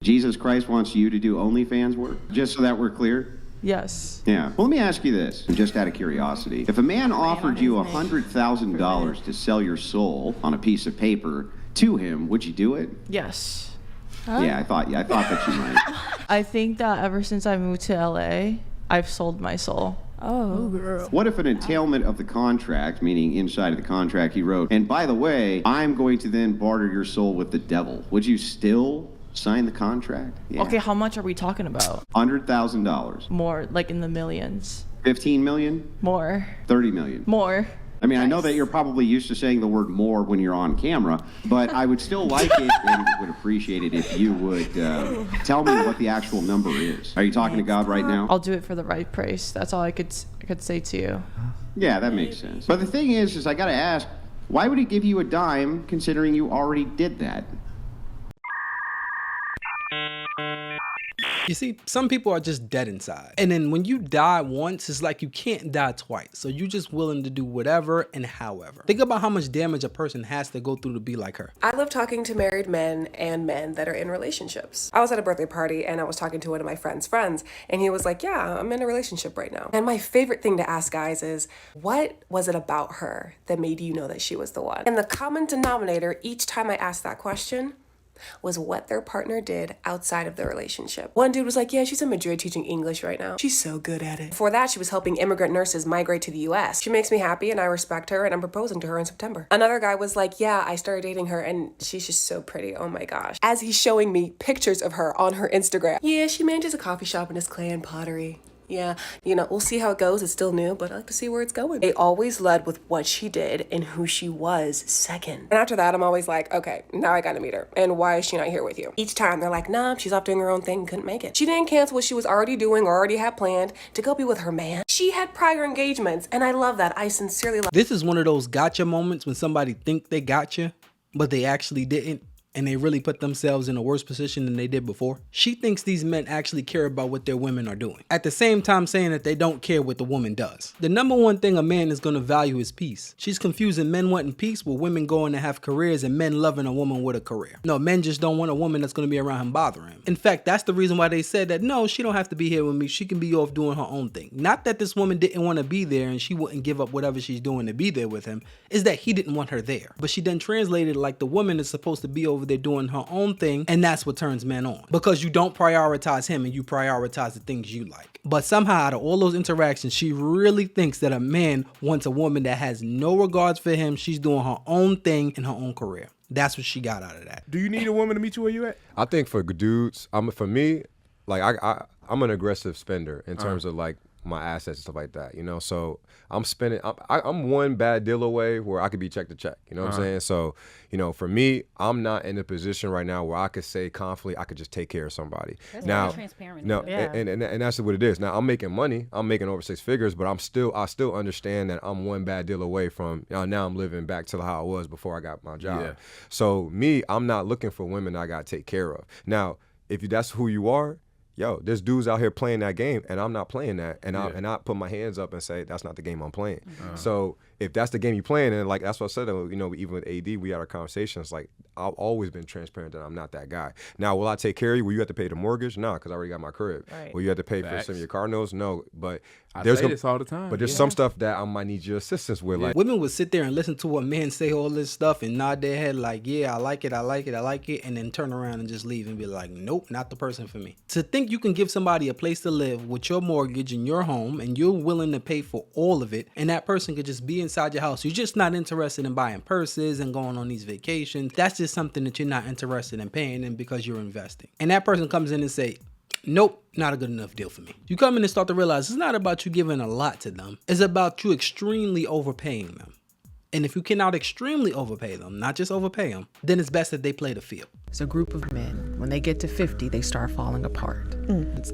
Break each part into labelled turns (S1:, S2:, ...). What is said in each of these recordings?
S1: Jesus Christ wants you to do OnlyFans work? Just so that we're clear?
S2: Yes.
S1: Yeah. Well, let me ask you this, just out of curiosity. If a man offered you $100,000 to sell your soul on a piece of paper to him, would you do it?
S2: Yes.
S1: Yeah, I thought that you might.
S2: I think that ever since I moved to LA, I've sold my soul.
S3: Oh, girl.
S1: What if an entailment of the contract, meaning inside of the contract he wrote, and by the way, I'm going to then barter your soul with the devil. Would you still sign the contract? Yeah.
S2: Okay, how much are we talking about?
S1: $100,000.
S2: More, like in the millions.
S1: 15 million?
S2: More.
S1: 30 million?
S2: More.
S1: I mean, I know that you're probably used to saying the word more when you're on camera, but I would still like it and would appreciate it if you would tell me what the actual number is. Are you talking to God right now?
S2: I'll do it for the right price. That's all I could say to you.
S1: Yeah, that makes sense. But the thing is I got to ask, why would he give you a dime considering you already did that?
S4: You see, some people are just dead inside. And then when you die once, it's like you can't die twice. So you're just willing to do whatever and however. Think about how much damage a person has to go through to be like her.
S5: I love talking to married men and men that are in relationships. I was at a birthday party and I was talking to one of my friend's friends and he was like, yeah, I'm in a relationship right now. And my favorite thing to ask guys is, what was it about her that made you know that she was the one? And the common denominator each time I asked that question was what their partner did outside of their relationship. One dude was like, yeah, she's in Madrid teaching English right now. She's so good at it. Before that, she was helping immigrant nurses migrate to the US. She makes me happy and I respect her and I'm proposing to her in September. Another guy was like, yeah, I started dating her and she's just so pretty. Oh my gosh. As he's showing me pictures of her on her Instagram. Yeah, she manages a coffee shop and is clay and pottery. Yeah, we'll see how it goes. It's still new, but I like to see where it's going. They always led with what she did and who she was second. And after that, I'm always like, okay, now I gotta meet her. And why is she not here with you? Each time they're like, nah, she's off doing her own thing, couldn't make it. She didn't cancel what she was already doing or already had planned to go be with her man. She had prior engagements, and I love that. I sincerely love.
S4: This is one of those gotcha moments when somebody think they gotcha, but they actually didn't. And they really put themselves in a worse position than they did before. She thinks these men actually care about what their women are doing, at the same time saying that they don't care what the woman does. The number one thing a man is going to value is peace. She's confusing men wanting peace with women going to have careers and men loving a woman with a career. No, men just don't want a woman that's going to be around him bothering him. In fact, that's the reason why they said that no, she don't have to be here with me. She can be off doing her own thing. Not that this woman didn't want to be there and she wouldn't give up whatever she's doing to be there with him. Is that he didn't want her there. But she then translated like the woman is supposed to be over there doing her own thing, and that's what turns men on, because you don't prioritize him and you prioritize the things you like. But somehow out of all those interactions, she really thinks that a man wants a woman that has no regards for him. She's doing her own thing in her own career. That's what she got out of that.
S6: Do you need a woman to meet you where you at?
S7: I think for dudes, for me, like I'm an aggressive spender in terms of like my assets and stuff like that, so I'm spending, I'm one bad deal away where I could be check to check, what I'm saying? So, for me, I'm not in a position right now where I could say confidently I could just take care of somebody.
S3: That's
S7: now,
S3: very transparent.
S7: No,
S3: Yeah.
S7: and that's what it is. Now I'm making money, I'm making over 6 figures, but I still understand that I'm one bad deal away from, now I'm living back to how I was before I got my job. Yeah. So me, I'm not looking for women that I got to take care of. Now, if that's who you are, there's dudes out here playing that game, and I'm not playing that, and I put my hands up and say that's not the game I'm playing. So if that's the game you're playing, and like that's what I said, even with AD, we had our conversations. Like I've always been transparent that I'm not that guy. Now, will I take care of you? Will you have to pay the mortgage? No, because I already got my crib. Right. Will you have to pay for some of your car notes? No, but
S6: I say this all the time.
S7: But there's some stuff that I might need your assistance with. Like
S4: women would sit there and listen to what men say all this stuff and nod their head like, yeah, I like it, and then turn around and just leave and be like, nope, not the person for me. To think you can give somebody a place to live with your mortgage in your home and you're willing to pay for all of it, and that person could just be inside your house. You're just not interested in buying purses and going on these vacations. That's just something that you're not interested in paying in because you're investing. And that person comes in and say, nope, not a good enough deal for me. You come in and start to realize it's not about you giving a lot to them. It's about you extremely overpaying them. And if you cannot extremely overpay them, not just overpay them, then it's best that they play the field.
S8: It's a group of men. When they get to 50, they start falling apart.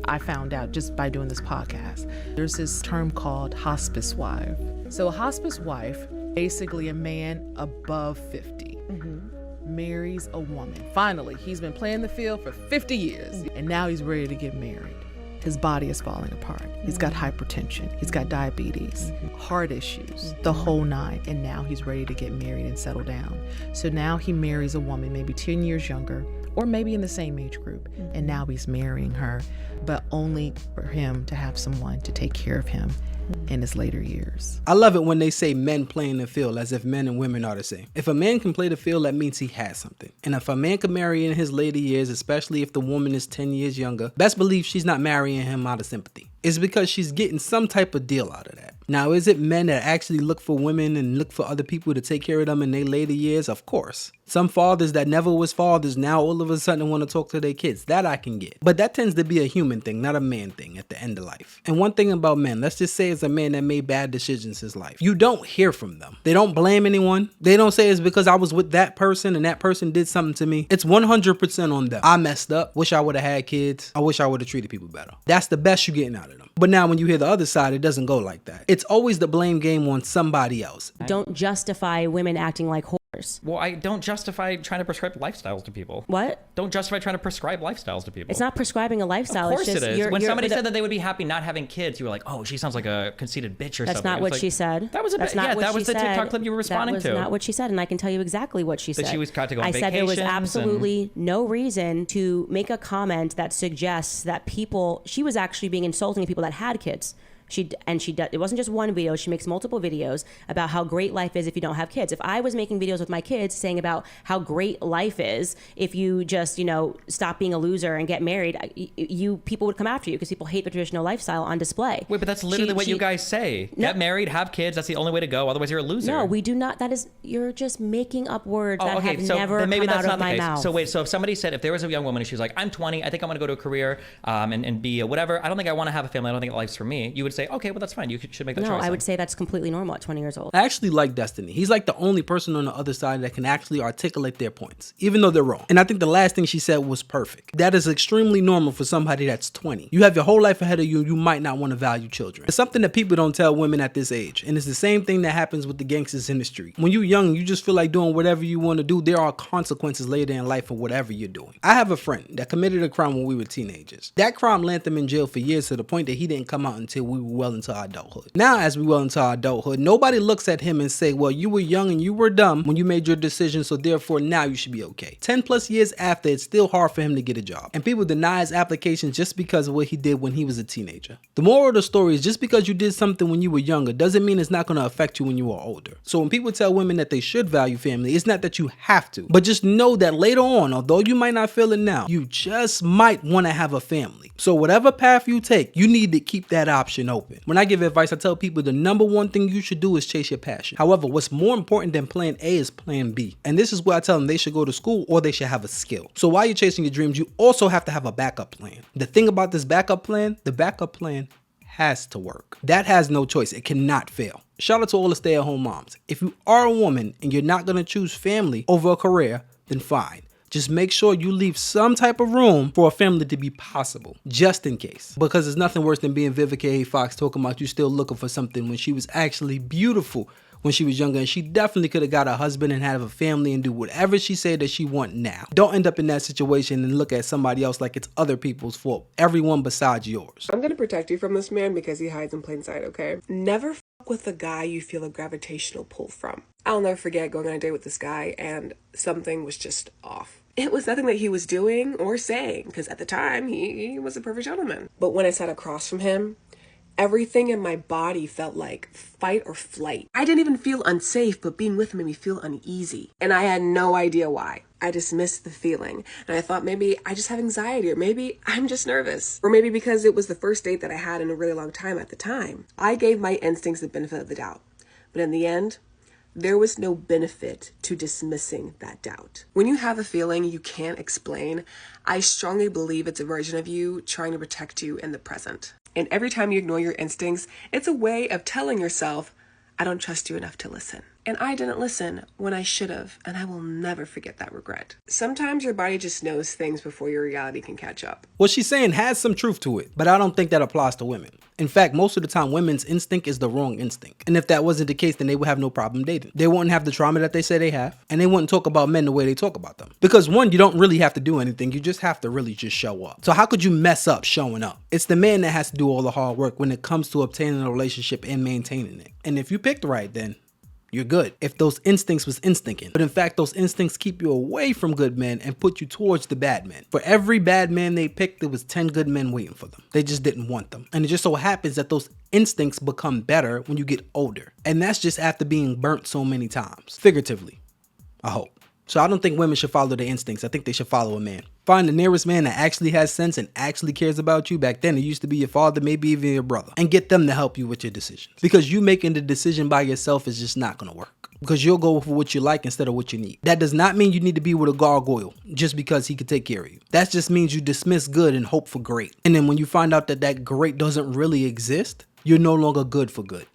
S8: I found out just by doing this podcast, there's this term called hospice wife. So a hospice wife, basically a man above 50. Marries a woman. Finally, he's been playing the field for 50 years, and now he's ready to get married. His body is falling apart. He's got hypertension. He's got diabetes, heart issues, the whole nine. And now he's ready to get married and settle down. So now he marries a woman maybe 10 years younger or maybe in the same age group, and now he's marrying her, but only for him to have someone to take care of him in his later years.
S4: I love it when they say men playing the field as if men and women are the same. If a man can play the field, that means he has something. And if a man can marry in his later years, especially if the woman is 10 years younger, best believe she's not marrying him out of sympathy. It's because she's getting some type of deal out of that. Now, is it men that actually look for women and look for other people to take care of them in their later years? Of course. Some fathers that never was fathers now all of a sudden want to talk to their kids. That I can get. But that tends to be a human thing, not a man thing at the end of life. And one thing about men, let's just say it's a man that made bad decisions in his life. You don't hear from them. They don't blame anyone. They don't say it's because I was with that person and that person did something to me. It's 100% on them. I messed up. Wish I would have had kids. I wish I would have treated people better. That's the best you're getting out of them. But now when you hear the other side, it doesn't go like that. It's always the blame game on somebody else.
S3: Don't justify women acting like whores.
S9: Well, I don't justify trying to prescribe lifestyles to people.
S3: What?
S9: Don't justify trying to prescribe lifestyles to people.
S3: It's not prescribing a lifestyle.
S9: Of course
S3: it's just,
S9: it is. When somebody
S3: you're
S9: said that they would be happy not having kids, you were like, oh, she sounds like a conceited bitch or
S3: That's
S9: something.
S3: not what she said.
S9: That was a
S3: That's
S9: bit,
S3: not
S9: yeah,
S3: what
S9: that
S3: she
S9: was the
S3: said.
S9: TikTok clip you were responding to.
S3: That was not what she said, and I can tell you exactly what she said.
S9: That she was got to go on
S3: I said there was
S9: vacations
S3: absolutely no reason to make a comment that suggests that she was actually being insulting to people that had kids. It wasn't just one video. She makes multiple videos about how great life is if you don't have kids. If I was making videos with my kids saying about how great life is if you just, stop being a loser and get married, people would come after you because people hate the traditional lifestyle on display.
S9: Wait, but that's literally what you guys say. Get married, have kids. That's the only way to go. Otherwise, you're a loser.
S3: No, we do not. You're just making up words that have
S9: so
S3: never
S9: then maybe
S3: come
S9: that's
S3: out
S9: not
S3: of
S9: the
S3: my
S9: case.
S3: mouth.
S9: So wait, so if somebody said, if there was a young woman and she was like, I'm 20, I think I'm going to go to a career and be whatever. I don't think I want to have a family. I don't think life's for me. You would say, okay, well, that's fine. You should make that choice.
S3: No, I would say that's completely normal at 20 years old.
S4: I actually like Destiny. He's like the only person on the other side that can actually articulate their points, even though they're wrong. And I think the last thing she said was perfect. That is extremely normal for somebody that's 20. You have your whole life ahead of you. You might not want to value children. It's something that people don't tell women at this age. And it's the same thing that happens with the gangsters in the street. When you're young, you just feel like doing whatever you want to do. There are consequences later in life for whatever you're doing. I have a friend that committed a crime when we were teenagers. That crime landed him in jail for years to the point that he didn't come out until we were well into our adulthood. Now, as we well into our adulthood, nobody looks at him and say, well, you were young and you were dumb when you made your decision, so therefore now you should be okay. 10 plus years after, it's still hard for him to get a job. And people deny his application just because of what he did when he was a teenager. The moral of the story is just because you did something when you were younger doesn't mean it's not going to affect you when you are older. So when people tell women that they should value family, it's not that you have to, but just know that later on, although you might not feel it now, you just might want to have a family. So whatever path you take, you need to keep that option open. When I give advice, I tell people the number one thing you should do is chase your passion. However, what's more important than plan A is plan B. And this is where I tell them they should go to school or they should have a skill. So while you're chasing your dreams, you also have to have a backup plan. The thing about this backup plan, the backup plan has to work. That has no choice. It cannot fail. Shout out to all the stay-at-home moms. If you are a woman and you're not going to choose family over a career, then fine. Just make sure you leave some type of room for a family to be possible, just in case. Because there's nothing worse than being Vivica A. Fox talking about you still looking for something when she was actually beautiful when she was younger, and she definitely could have got a husband and have a family and do whatever she said that she want now. Don't end up in that situation and look at somebody else like it's other people's fault, everyone besides yours.
S5: I'm gonna protect you from this man because he hides in plain sight, okay? Never fuck with a guy you feel a gravitational pull from. I'll never forget going on a date with this guy and something was just off. It was nothing that he was doing or saying, because at the time, he was a perfect gentleman. But when I sat across from him, everything in my body felt like fight or flight. I didn't even feel unsafe, but being with him made me feel uneasy. And I had no idea why. I dismissed the feeling. And I thought maybe I just have anxiety, or maybe I'm just nervous. Or maybe because it was the first date that I had in a really long time at the time. I gave my instincts the benefit of the doubt. But in the end, there was no benefit to dismissing that doubt. When you have a feeling you can't explain, I strongly believe it's a version of you trying to protect you in the present. And every time you ignore your instincts, it's a way of telling yourself, I don't trust you enough to listen. And I didn't listen when I should have, and I will never forget that regret. Sometimes your body just knows things before your reality can catch up.
S4: What she's saying has some truth to it, but I don't think that applies to women. In fact, most of the time, women's instinct is the wrong instinct. And if that wasn't the case, then they would have no problem dating. They wouldn't have the trauma that they say they have, and they wouldn't talk about men the way they talk about them. Because one, you don't really have to do anything. You just have to really just show up. So how could you mess up showing up? It's the man that has to do all the hard work when it comes to obtaining a relationship and maintaining it. And if you picked right, then you're good. If those instincts was instincting. But in fact, those instincts keep you away from good men and put you towards the bad men. For every bad man they picked, there was 10 good men waiting for them. They just didn't want them. And it just so happens that those instincts become better when you get older. And that's just after being burnt so many times. Figuratively, I hope. So I don't think women should follow their instincts. I think they should follow a man. Find the nearest man that actually has sense and actually cares about you. Back then, it used to be your father, maybe even your brother. And get them to help you with your decisions. Because you making the decision by yourself is just not going to work. Because you'll go for what you like instead of what you need. That does not mean you need to be with a gargoyle just because he could take care of you. That just means you dismiss good and hope for great. And then when you find out that that great doesn't really exist, you're no longer good for good.